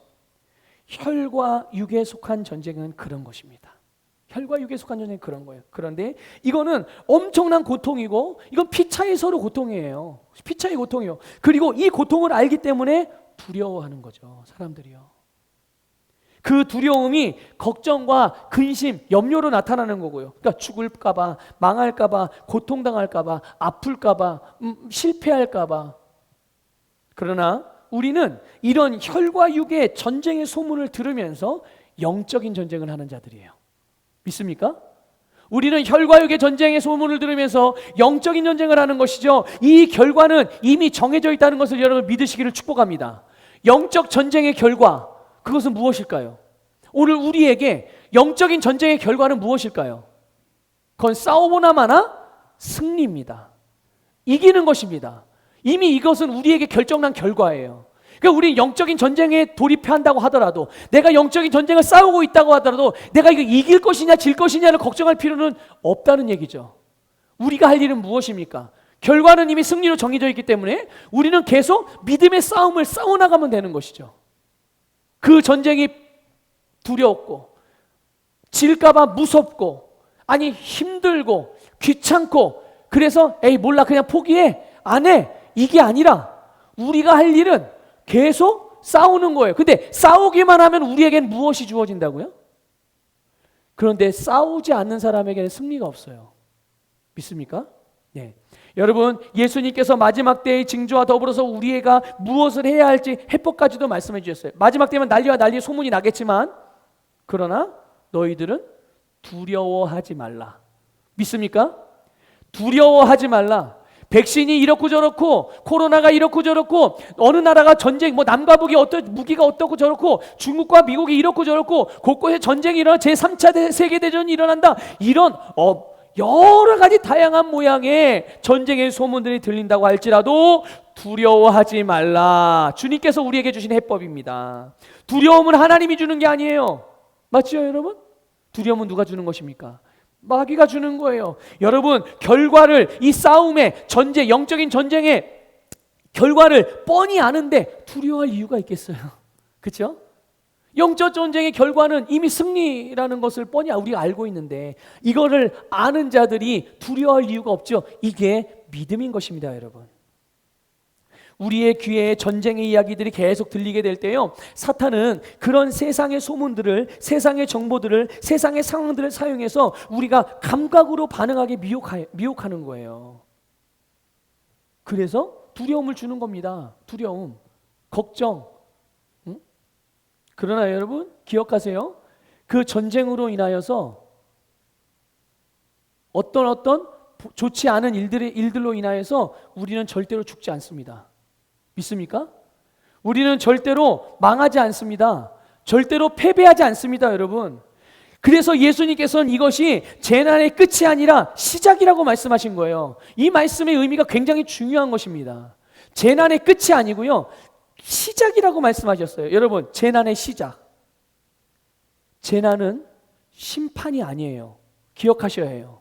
혈과 육에 속한 전쟁은 그런 것입니다. 혈과 육에 속한 전쟁은 그런 거예요. 그런데 이거는 엄청난 고통이고, 이건 피차의 서로 고통이에요. 피차의 고통이에요. 그리고 이 고통을 알기 때문에 두려워하는 거죠, 사람들이요. 그 두려움이 걱정과 근심, 염려로 나타나는 거고요. 그러니까 죽을까봐, 망할까봐, 고통당할까봐, 아플까봐, 실패할까봐. 그러나 우리는 이런 혈과 육의 전쟁의 소문을 들으면서 영적인 전쟁을 하는 자들이에요. 믿습니까? 우리는 혈과 육의 전쟁의 소문을 들으면서 영적인 전쟁을 하는 것이죠. 이 결과는 이미 정해져 있다는 것을 여러분 믿으시기를 축복합니다. 영적 전쟁의 결과, 그것은 무엇일까요? 오늘 우리에게 영적인 전쟁의 결과는 무엇일까요? 그건 싸우거나 마나 승리입니다. 이기는 것입니다. 이미 이것은 우리에게 결정난 결과예요. 그러니까 우리는 영적인 전쟁에 돌입한다고 하더라도, 내가 영적인 전쟁을 싸우고 있다고 하더라도 내가 이거 이길 것이냐 질 것이냐를 걱정할 필요는 없다는 얘기죠. 우리가 할 일은 무엇입니까? 결과는 이미 승리로 정해져 있기 때문에 우리는 계속 믿음의 싸움을 싸워나가면 되는 것이죠. 그 전쟁이 두렵고 질까봐 무섭고, 아니 힘들고 귀찮고, 그래서 에이 몰라 그냥 포기해 안 해, 이게 아니라 우리가 할 일은 계속 싸우는 거예요. 근데 싸우기만 하면 우리에겐 무엇이 주어진다고요? 그런데 싸우지 않는 사람에게는 승리가 없어요. 믿습니까? 네. 여러분, 예수님께서 마지막 때의 징조와 더불어서 우리가 무엇을 해야 할지 해법까지도 말씀해 주셨어요. 마지막 때면 난리와 난리의 소문이 나겠지만, 그러나 너희들은 두려워하지 말라. 믿습니까? 두려워하지 말라. 백신이 이렇고 저렇고, 코로나가 이렇고 저렇고, 어느 나라가 전쟁, 뭐 남과 북이 무기가 어떻고 저렇고, 중국과 미국이 이렇고 저렇고, 곳곳에 전쟁이 일어나 제3차 세계대전이 일어난다. 이런 여러 가지 다양한 모양의 전쟁의 소문들이 들린다고 할지라도 두려워하지 말라. 주님께서 우리에게 주신 해법입니다. 두려움은 하나님이 주는 게 아니에요. 맞죠, 여러분? 두려움은 누가 주는 것입니까? 마귀가 주는 거예요. 여러분, 결과를, 이 싸움의 전쟁, 영적인 전쟁의 결과를 뻔히 아는데 두려워할 이유가 있겠어요? 그렇죠? 영적 전쟁의 결과는 이미 승리라는 것을 뻔히 우리가 알고 있는데, 이거를 아는 자들이 두려워할 이유가 없죠. 이게 믿음인 것입니다, 여러분. 우리의 귀에 전쟁의 이야기들이 계속 들리게 될 때요, 사탄은 그런 세상의 소문들을, 세상의 정보들을, 세상의 상황들을 사용해서 우리가 감각으로 반응하게 미혹하는 거예요. 그래서 두려움을 주는 겁니다. 두려움, 걱정. 그러나 여러분, 기억하세요. 그 전쟁으로 인하여서 어떤 좋지 않은 일들로 인하여서 우리는 절대로 죽지 않습니다. 믿습니까? 우리는 절대로 망하지 않습니다. 절대로 패배하지 않습니다, 여러분. 그래서 예수님께서는 이것이 재난의 끝이 아니라 시작이라고 말씀하신 거예요. 이 말씀의 의미가 굉장히 중요한 것입니다. 재난의 끝이 아니고요, 시작이라고 말씀하셨어요. 여러분, 재난의 시작. 재난은 심판이 아니에요. 기억하셔야 해요.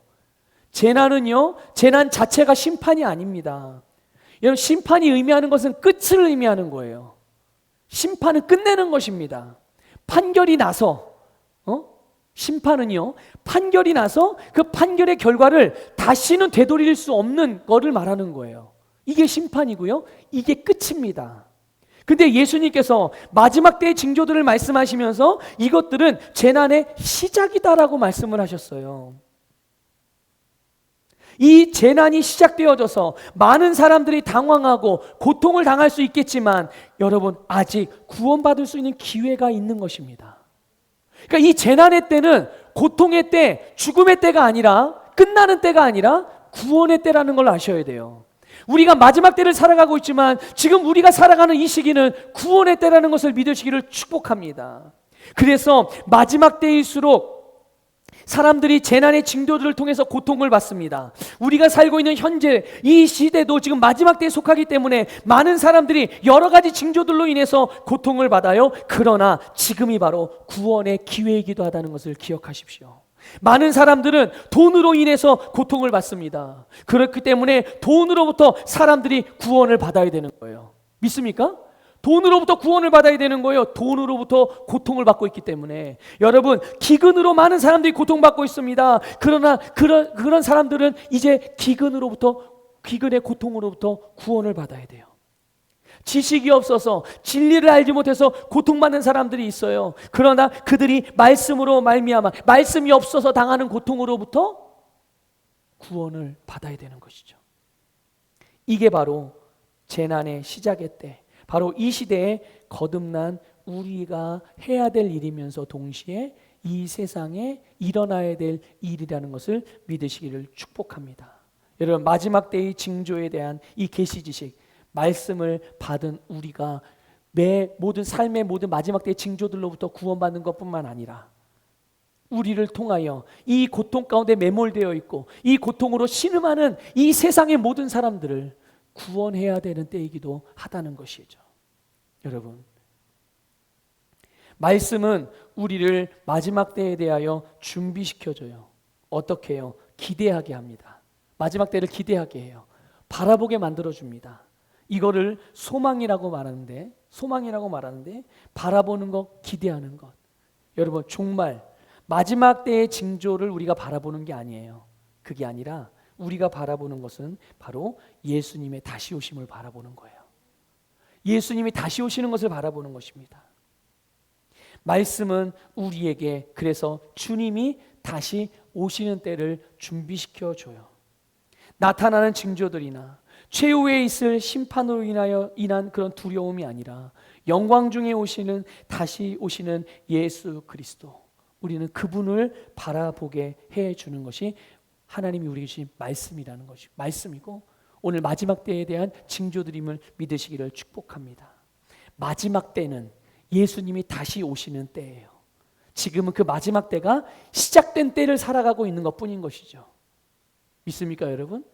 재난은요, 재난 자체가 심판이 아닙니다. 여러분, 심판이 의미하는 것은 끝을 의미하는 거예요. 심판은 끝내는 것입니다. 판결이 나서, 심판은요, 판결이 나서 그 판결의 결과를 다시는 되돌릴 수 없는 거를 말하는 거예요. 이게 심판이고요, 이게 끝입니다. 근데 예수님께서 마지막 때의 징조들을 말씀하시면서 이것들은 재난의 시작이다라고 말씀을 하셨어요. 이 재난이 시작되어져서 많은 사람들이 당황하고 고통을 당할 수 있겠지만, 여러분, 아직 구원받을 수 있는 기회가 있는 것입니다. 그러니까 이 재난의 때는 고통의 때, 죽음의 때가 아니라, 끝나는 때가 아니라 구원의 때라는 걸 아셔야 돼요. 우리가 마지막 때를 살아가고 있지만 지금 우리가 살아가는 이 시기는 구원의 때라는 것을 믿으시기를 축복합니다. 그래서 마지막 때일수록 사람들이 재난의 징조들을 통해서 고통을 받습니다. 우리가 살고 있는 현재 이 시대도 지금 마지막 때에 속하기 때문에 많은 사람들이 여러 가지 징조들로 인해서 고통을 받아요. 그러나 지금이 바로 구원의 기회이기도 하다는 것을 기억하십시오. 많은 사람들은 돈으로 인해서 고통을 받습니다. 그렇기 때문에 돈으로부터 사람들이 구원을 받아야 되는 거예요. 믿습니까? 돈으로부터 구원을 받아야 되는 거예요. 돈으로부터 고통을 받고 있기 때문에. 여러분, 기근으로 많은 사람들이 고통받고 있습니다. 그러나 그런 사람들은 이제 기근의 고통으로부터 구원을 받아야 돼요. 지식이 없어서 진리를 알지 못해서 고통받는 사람들이 있어요. 그러나 그들이 말씀으로 말미암아, 말씀이 없어서 당하는 고통으로부터 구원을 받아야 되는 것이죠. 이게 바로 재난의 시작의 때, 바로 이 시대에 거듭난 우리가 해야 될 일이면서 동시에 이 세상에 일어나야 될 일이라는 것을 믿으시기를 축복합니다. 여러분, 마지막 때의 징조에 대한 이 계시 지식, 말씀을 받은 우리가 내 모든 삶의 모든 마지막 때의 징조들로부터 구원받는 것뿐만 아니라 우리를 통하여 이 고통 가운데 매몰되어 있고 이 고통으로 신음하는 이 세상의 모든 사람들을 구원해야 되는 때이기도 하다는 것이죠. 여러분, 말씀은 우리를 마지막 때에 대하여 준비시켜줘요. 어떻게 해요? 기대하게 합니다. 마지막 때를 기대하게 해요. 바라보게 만들어줍니다. 이거를 소망이라고 말하는데 바라보는 것, 기대하는 것. 여러분, 정말 마지막 때의 징조를 우리가 바라보는 게 아니에요. 그게 아니라 우리가 바라보는 것은 바로 예수님의 다시 오심을 바라보는 거예요. 예수님이 다시 오시는 것을 바라보는 것입니다. 말씀은 우리에게 그래서 주님이 다시 오시는 때를 준비시켜 줘요. 나타나는 징조들이나 최후에 있을 심판으로 인한 그런 두려움이 아니라 영광 중에 오시는, 다시 오시는 예수 그리스도, 우리는 그분을 바라보게 해주는 것이 하나님이 우리에게 주신 말씀이라는 것이 말씀이고, 오늘 마지막 때에 대한 징조들임을 믿으시기를 축복합니다. 마지막 때는 예수님이 다시 오시는 때예요. 지금은 그 마지막 때가 시작된 때를 살아가고 있는 것뿐인 것이죠. 믿습니까, 여러분?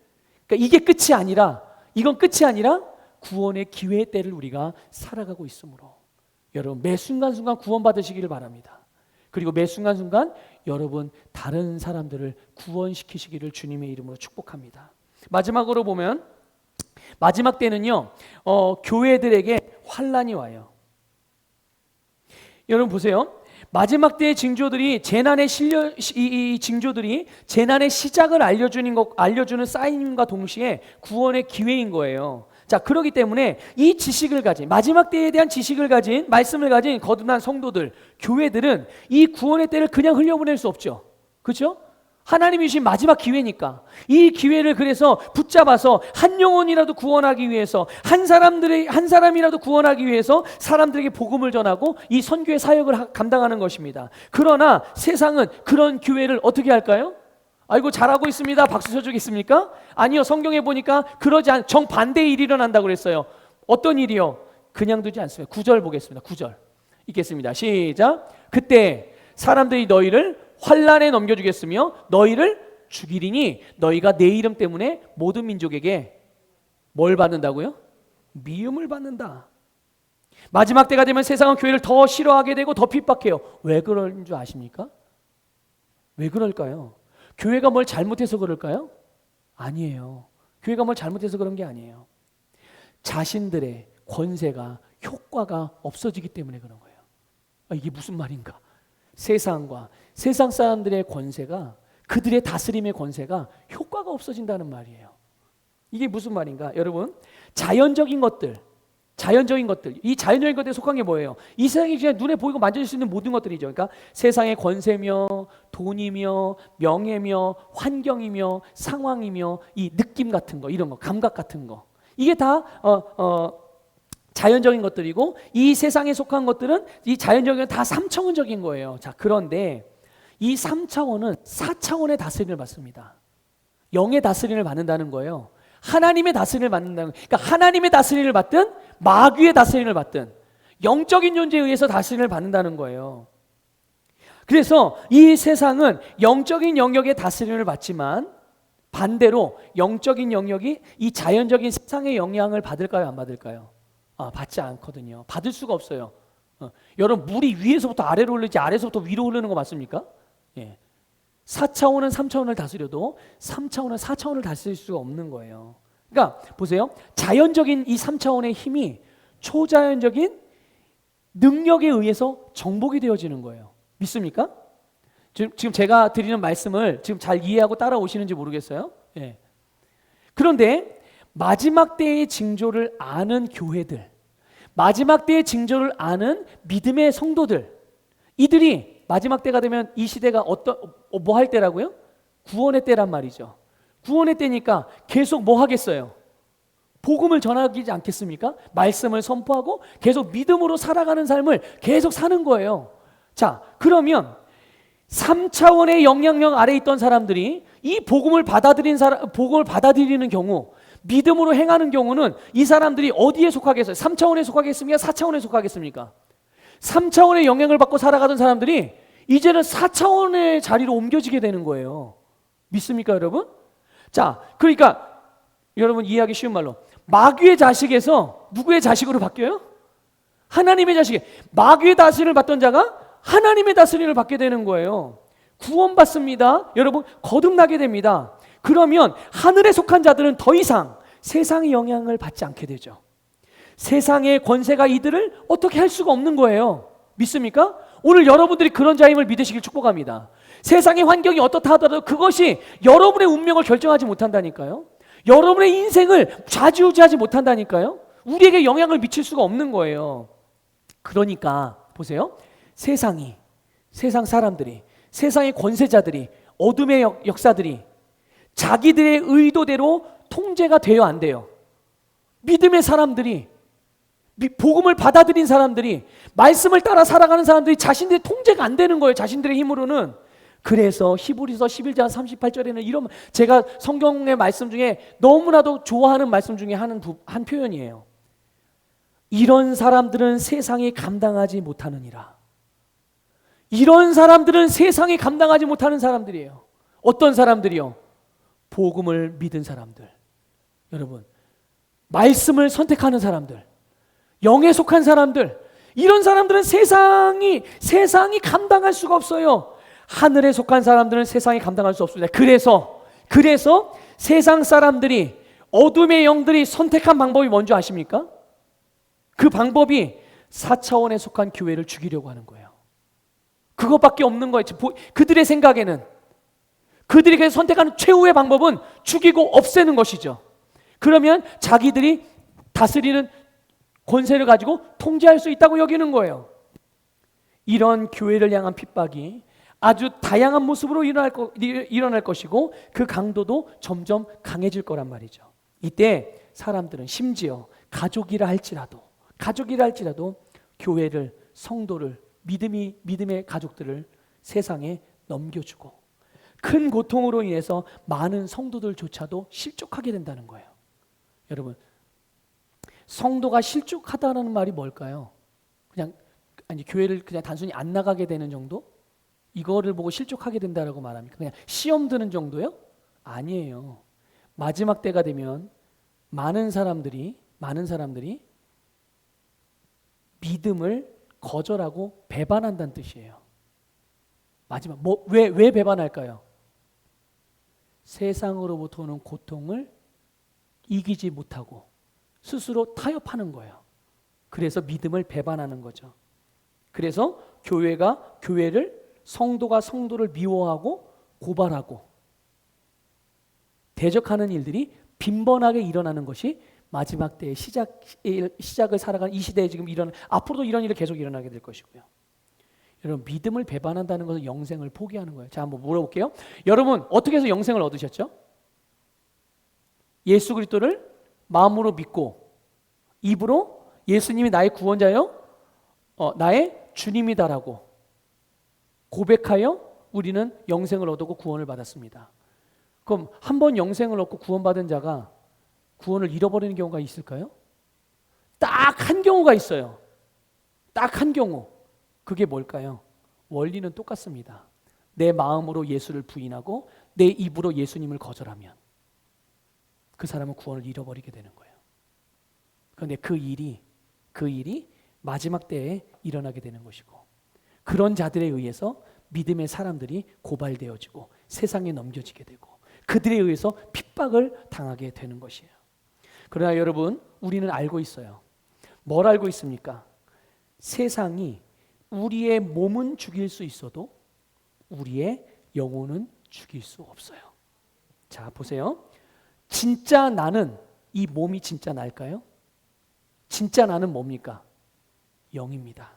그러니까 이게 끝이 아니라, 이건 끝이 아니라 구원의 기회의 때를 우리가 살아가고 있으므로 여러분 매 순간순간 구원받으시기를 바랍니다. 그리고 매 순간순간 여러분 다른 사람들을 구원시키시기를 주님의 이름으로 축복합니다. 마지막으로 보면 마지막 때는요, 교회들에게 환난이 와요. 여러분 보세요. 마지막 때의 징조들이 이 징조들이 재난의 시작을 알려주는 사인과 동시에 구원의 기회인 거예요. 자, 그렇기 때문에 이 지식을 가진, 마지막 때에 대한 지식을 가진, 말씀을 가진 거듭난 성도들, 교회들은 이 구원의 때를 그냥 흘려보낼 수 없죠. 그렇죠? 하나님이 주신 마지막 기회니까 이 기회를 그래서 붙잡아서 한 영혼이라도 구원하기 위해서, 한 사람이라도 구원하기 위해서 사람들에게 복음을 전하고 이 선교의 사역을 감당하는 것입니다. 그러나 세상은 그런 기회를 어떻게 할까요? 아이고 잘하고 있습니다, 박수 쳐주겠습니까? 아니요, 성경에 보니까 그러지 않, 정반대의 일이 일어난다고 그랬어요. 어떤 일이요? 그냥 두지 않습니다. 9절 보겠습니다. 9절 읽겠습니다. 시작. 그때 사람들이 너희를 환난에 넘겨주겠으며 너희를 죽이리니 너희가 내 이름 때문에 모든 민족에게 뭘 받는다고요? 미움을 받는다. 마지막 때가 되면 세상은 교회를 더 싫어하게 되고 더 핍박해요. 왜 그런 줄 아십니까? 왜 그럴까요? 교회가 뭘 잘못해서 그럴까요? 아니에요. 교회가 뭘 잘못해서 그런 게 아니에요. 자신들의 권세가, 효과가 없어지기 때문에 그런 거예요. 이게 무슨 말인가? 세상 사람들의 권세가, 그들의 다스림의 권세가 효과가 없어진다는 말이에요. 이게 무슨 말인가? 여러분, 자연적인 것들, 이 자연적인 것들에 속한 게 뭐예요? 이 세상에 그냥 눈에 보이고 만져질 수 있는 모든 것들이죠. 그러니까 세상의 권세며 돈이며 명예며 환경이며 상황이며 이 느낌 같은 거, 이런 거, 감각 같은 거, 이게 다 자연적인 것들이고, 이 세상에 속한 것들은, 이 자연적인 건 다 3차원적인 거예요. 자, 그런데 이 3차원은 4차원의 다스림을 받습니다. 영의 다스림을 받는다는 거예요. 하나님의 다스림을 받는다는 거예요. 그러니까 하나님의 다스림을 받든 마귀의 다스림을 받든 영적인 존재에 의해서 다스림을 받는다는 거예요. 그래서 이 세상은 영적인 영역의 다스림을 받지만 반대로 영적인 영역이 이 자연적인 세상의 영향을 받을까요, 안 받을까요? 받지 않거든요. 받을 수가 없어요. 여러분, 물이 위에서부터 아래로 흐르지 아래에서부터 위로 흐르는 거 맞습니까? 예. 4차원은 3차원을 다스려도 3차원은 4차원을 다스릴 수가 없는 거예요. 그러니까 보세요. 자연적인 이 3차원의 힘이 초자연적인 능력에 의해서 정복이 되어지는 거예요. 믿습니까? 지금 제가 드리는 말씀을 지금 잘 이해하고 따라오시는지 모르겠어요. 예. 그런데 마지막 때의 징조를 아는 교회들, 마지막 때의 징조를 아는 믿음의 성도들, 이들이 마지막 때가 되면 이 시대가 뭐 할 때라고요? 구원의 때란 말이죠. 구원의 때니까 계속 뭐 하겠어요? 복음을 전하지 않겠습니까? 말씀을 선포하고 계속 믿음으로 살아가는 삶을 계속 사는 거예요. 자, 그러면 3차원의 영향력 아래에 있던 사람들이 이 복음을 받아들이는 경우, 믿음으로 행하는 경우는 이 사람들이 어디에 속하겠어요? 3차원에 속하겠습니까? 4차원에 속하겠습니까? 3차원의 영향을 받고 살아가던 사람들이 이제는 4차원의 자리로 옮겨지게 되는 거예요. 믿습니까, 여러분? 자, 그러니까 여러분 이해하기 쉬운 말로 마귀의 자식에서 누구의 자식으로 바뀌어요? 하나님의 자식에. 마귀의 다스림을 받던 자가 하나님의 다스림을 받게 되는 거예요. 구원받습니다. 여러분, 거듭나게 됩니다. 그러면 하늘에 속한 자들은 더 이상 세상의 영향을 받지 않게 되죠. 세상의 권세가 이들을 어떻게 할 수가 없는 거예요. 믿습니까? 오늘 여러분들이 그런 자임을 믿으시길 축복합니다. 세상의 환경이 어떻다 하더라도 그것이 여러분의 운명을 결정하지 못한다니까요. 여러분의 인생을 좌지우지하지 못한다니까요. 우리에게 영향을 미칠 수가 없는 거예요. 그러니까 보세요. 세상 사람들이, 세상의 권세자들이, 어둠의 역사들이 자기들의 의도대로 통제가 돼요, 안 돼요? 믿음의 사람들이, 복음을 받아들인 사람들이, 말씀을 따라 살아가는 사람들이 자신들의 통제가 안 되는 거예요, 자신들의 힘으로는. 그래서 히브리서 11장 38절에는 이런, 제가 성경의 말씀 중에 너무나도 좋아하는 말씀 중에 한 표현이에요. 이런 사람들은 세상이 감당하지 못하느니라. 이런 사람들은 세상이 감당하지 못하는 사람들이에요. 어떤 사람들이요? 복음을 믿은 사람들. 여러분, 말씀을 선택하는 사람들, 영에 속한 사람들, 이런 사람들은 세상이 감당할 수가 없어요. 하늘에 속한 사람들은 세상이 감당할 수 없습니다. 그래서 세상 사람들이, 어둠의 영들이 선택한 방법이 뭔지 아십니까? 그 방법이 4차원에 속한 교회를 죽이려고 하는 거예요. 그것밖에 없는 거예요. 그들의 생각에는, 그들이 선택하는 최후의 방법은 죽이고 없애는 것이죠. 그러면 자기들이 다스리는 권세를 가지고 통제할 수 있다고 여기는 거예요. 이런 교회를 향한 핍박이 아주 다양한 모습으로 일어날 것이고, 그 강도도 점점 강해질 거란 말이죠. 이때 사람들은 심지어 가족이라 할지라도 교회를, 성도를, 믿음의 가족들을 세상에 넘겨주고, 큰 고통으로 인해서 많은 성도들조차도 실족하게 된다는 거예요. 여러분, 성도가 실족하다는 말이 뭘까요? 교회를 그냥 단순히 안 나가게 되는 정도? 이거를 보고 실족하게 된다라고 말합니까? 그냥 시험 드는 정도요? 아니에요. 마지막 때가 되면 많은 사람들이 믿음을 거절하고 배반한다는 뜻이에요. 마지막, 왜 배반할까요? 세상으로부터 오는 고통을 이기지 못하고 스스로 타협하는 거예요. 그래서 믿음을 배반하는 거죠. 그래서 성도가 성도를 미워하고 고발하고 대적하는 일들이 빈번하게 일어나는 것이 마지막 때의 시작을 살아가는 이 시대에 지금 앞으로도 이런 일이 계속 일어나게 될 것이고요. 여러분, 믿음을 배반한다는 것은 영생을 포기하는 거예요. 자, 한번 물어볼게요. 여러분, 어떻게 해서 영생을 얻으셨죠? 예수 그리스도를 마음으로 믿고 입으로 예수님이 나의 구원자요, 나의 주님이다라고 고백하여 우리는 영생을 얻고 구원을 받았습니다. 그럼 한 번 영생을 얻고 구원받은 자가 구원을 잃어버리는 경우가 있을까요? 딱 한 경우가 있어요. 딱 한 경우. 그게 뭘까요? 원리는 똑같습니다. 내 마음으로 예수를 부인하고 내 입으로 예수님을 거절하면 그 사람은 구원을 잃어버리게 되는 거예요. 그런데 그 일이 마지막 때에 일어나게 되는 것이고, 그런 자들에 의해서 믿음의 사람들이 고발되어지고 세상에 넘겨지게 되고 그들에 의해서 핍박을 당하게 되는 것이에요. 그러나 여러분, 우리는 알고 있어요. 뭘 알고 있습니까? 세상이 우리의 몸은 죽일 수 있어도 우리의 영혼은 죽일 수 없어요. 자, 보세요. 진짜 나는, 이 몸이 진짜 날까요? 진짜 나는 뭡니까? 영입니다.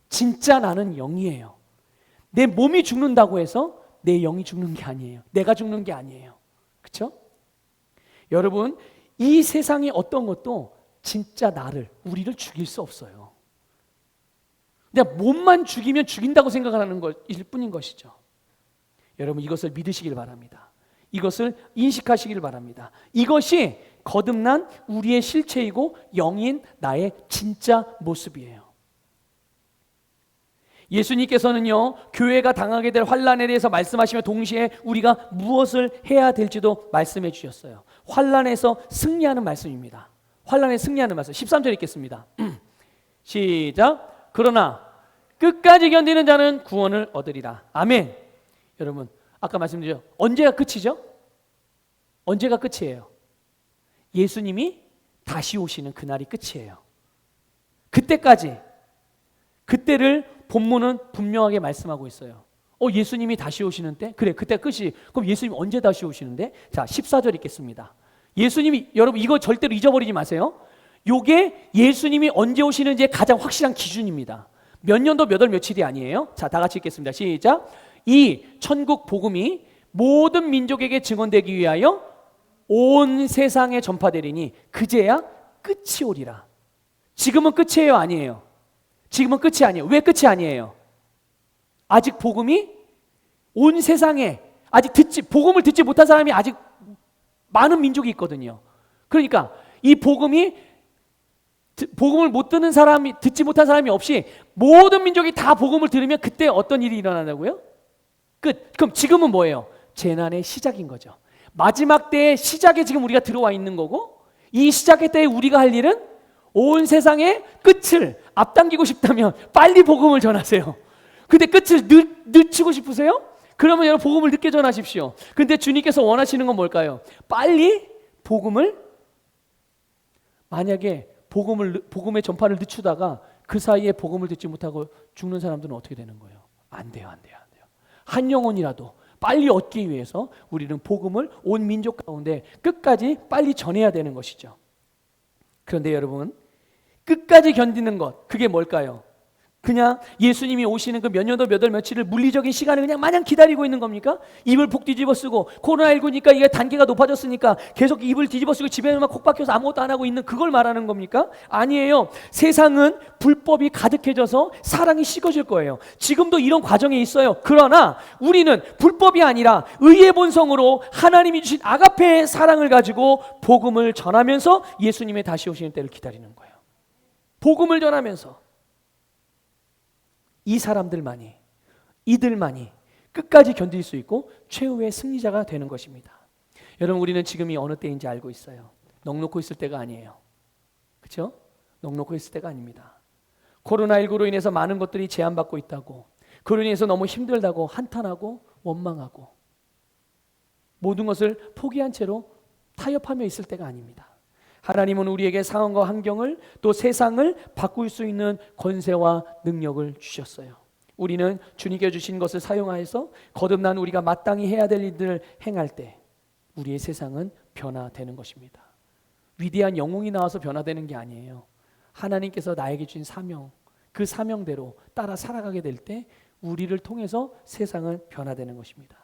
진짜 나는 영이에요. 내 몸이 죽는다고 해서 내 영이 죽는 게 아니에요. 내가 죽는 게 아니에요. 그렇죠? 여러분, 이 세상의 어떤 것도 진짜 우리를 죽일 수 없어요. 그냥 몸만 죽이면 죽인다고 생각하는 것일 뿐인 것이죠. 여러분, 이것을 믿으시길 바랍니다. 이것을 인식하시길 바랍니다. 이것이 거듭난 우리의 실체이고 영인 나의 진짜 모습이에요. 예수님께서는요, 교회가 당하게 될 환난에 대해서 말씀하시며 동시에 우리가 무엇을 해야 될지도 말씀해 주셨어요. 환난에서 승리하는 말씀입니다. 환난에 승리하는 말씀. 13절 읽겠습니다. 시작. 그러나 끝까지 견디는 자는 구원을 얻으리라. 아멘. 여러분, 아까 말씀드렸죠. 언제가 끝이죠? 언제가 끝이에요? 예수님이 다시 오시는 그날이 끝이에요. 그때를 본문은 분명하게 말씀하고 있어요. 예수님이 다시 오시는 때? 그래, 그때 끝이. 그럼 예수님 언제 다시 오시는데? 자, 14절 읽겠습니다. 예수님이, 여러분 이거 절대로 잊어버리지 마세요. 요게 예수님이 언제 오시는지의 가장 확실한 기준입니다. 몇 년도 몇 월 며칠이 아니에요. 자, 다 같이 읽겠습니다. 시작. 이 천국 복음이 모든 민족에게 증언되기 위하여 온 세상에 전파되리니 그제야 끝이 오리라. 지금은 끝이에요, 아니에요? 지금은 끝이 아니에요. 왜 끝이 아니에요? 아직 복음이 온 세상에 복음을 듣지 못한 사람이 아직 많은 민족이 있거든요. 그러니까 이 복음을 못 듣는 사람이, 듣지 못한 사람이 없이 모든 민족이 다 복음을 들으면 그때 어떤 일이 일어나냐고요? 끝. 그럼 지금은 뭐예요? 재난의 시작인 거죠. 마지막 때의 시작에 지금 우리가 들어와 있는 거고, 이 시작의 때에 우리가 할 일은 온 세상의 끝을 앞당기고 싶다면 빨리 복음을 전하세요. 근데 끝을 늦추고 싶으세요? 그러면 여러분 복음을 늦게 전하십시오. 근데 주님께서 원하시는 건 뭘까요? 빨리 복음을, 만약에 복음의 전파를 늦추다가 그 사이에 복음을 듣지 못하고 죽는 사람들은 어떻게 되는 거예요? 안 돼요. 한 영혼이라도 빨리 얻기 위해서 우리는 복음을 온 민족 가운데 끝까지 빨리 전해야 되는 것이죠. 그런데 여러분, 끝까지 견디는 것, 그게 뭘까요? 그냥 예수님이 오시는 그 몇 년도 몇 월 며칠을 물리적인 시간을 그냥 마냥 기다리고 있는 겁니까? 입을 푹 뒤집어 쓰고 코로나19니까 이게 단계가 높아졌으니까 계속 입을 뒤집어 쓰고 집에만 콕 박혀서 아무것도 안 하고 있는 그걸 말하는 겁니까? 아니에요. 세상은 불법이 가득해져서 사랑이 식어질 거예요. 지금도 이런 과정에 있어요. 그러나 우리는 불법이 아니라 의의 본성으로 하나님이 주신 아가페의 사랑을 가지고 복음을 전하면서 예수님의 다시 오시는 때를 기다리는 거예요. 복음을 전하면서 이들만이 끝까지 견딜 수 있고 최후의 승리자가 되는 것입니다. 여러분, 우리는 지금이 어느 때인지 알고 있어요. 넋놓고 있을 때가 아니에요. 그렇죠? 넋놓고 있을 때가 아닙니다. 코로나19로 인해서 많은 것들이 제한받고 있다고, 그로 인해서 너무 힘들다고 한탄하고 원망하고 모든 것을 포기한 채로 타협하며 있을 때가 아닙니다. 하나님은 우리에게 상황과 환경을, 또 세상을 바꿀 수 있는 권세와 능력을 주셨어요. 우리는 주님께 주신 것을 사용하여서 거듭난 우리가 마땅히 해야 될 일들을 행할 때 우리의 세상은 변화되는 것입니다. 위대한 영웅이 나와서 변화되는 게 아니에요. 하나님께서 나에게 주신 사명, 그 사명대로 따라 살아가게 될 때 우리를 통해서 세상은 변화되는 것입니다.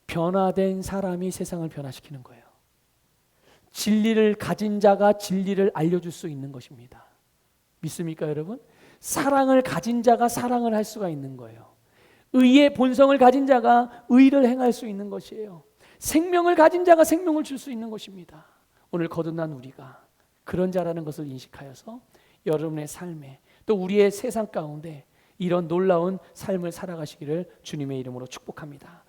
변화된 사람이 세상을 변화시키는 거예요. 진리를 가진 자가 진리를 알려줄 수 있는 것입니다. 믿습니까, 여러분? 사랑을 가진 자가 사랑을 할 수가 있는 거예요. 의의 본성을 가진 자가 의를 행할 수 있는 것이에요. 생명을 가진 자가 생명을 줄 수 있는 것입니다. 오늘 거듭난 우리가 그런 자라는 것을 인식하여서 여러분의 삶에, 또 우리의 세상 가운데 이런 놀라운 삶을 살아가시기를 주님의 이름으로 축복합니다.